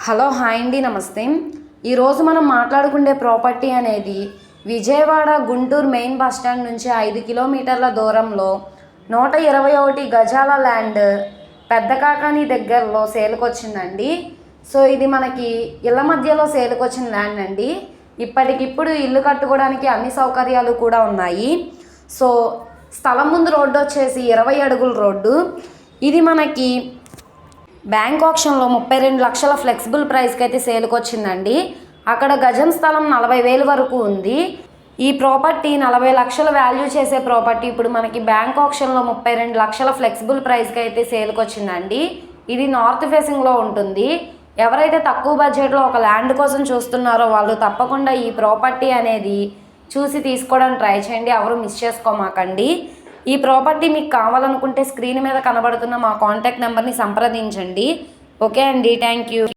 Hello hi అండి, నమస్తే. ఈరోజు మనం మాట్లాడుకునే ప్రాపర్టీ అనేది Vijayawada Guntur main bus stand నుంచి 5 కిలోమీటర్ల దూరంలో 121 గజాల ల్యాండ్ పెద్ద కాకాని దగ్గరలో సేల్కి వచ్చిందండి. సో ఇది మనకి ఇళ్ళ మధ్యలో సేల్కి వచ్చిన ల్యాండ్ అండి. ఇప్పటికిప్పుడు ఇల్లు కట్టుకోవడానికి అన్ని సౌకర్యాలు కూడా ఉన్నాయి. సో స్థలం ముందు రోడ్డు వచ్చేసి 20 అడుగుల రోడ్డు. ఇది మనకి బ్యాంక్ ఆప్షన్లో 32 లక్షల ఫ్లెక్సిబుల్ ప్రైస్కి అయితే సేల్కి వచ్చిందండి. అక్కడ గజం స్థలం 40,000 వరకు ఉంది. ఈ ప్రాపర్టీ 40 లక్షల వాల్యూ చేసే ప్రాపర్టీ ఇప్పుడు మనకి బ్యాంక్ ఆప్షన్లో 32 లక్షల ఫ్లెక్సిబుల్ ప్రైస్కి అయితే సేల్కి వచ్చిందండి. ఇది నార్త్ ఫేసింగ్లో ఉంటుంది. ఎవరైతే తక్కువ బడ్జెట్లో ఒక ల్యాండ్ కోసం చూస్తున్నారో వాళ్ళు తప్పకుండా ఈ ప్రాపర్టీ అనేది చూసి తీసుకోవడానికి ట్రై చేయండి. ఎవరు మిస్ చేసుకోమాకండి. ఈ ప్రాపర్టీ మీకు కావాలనుకుంటే స్క్రీన్ మీద కనబడుతున్న మా కాంటాక్ట్ నెంబర్ని సంప్రదించండి. ఓకే అండి, థ్యాంక్ యూ.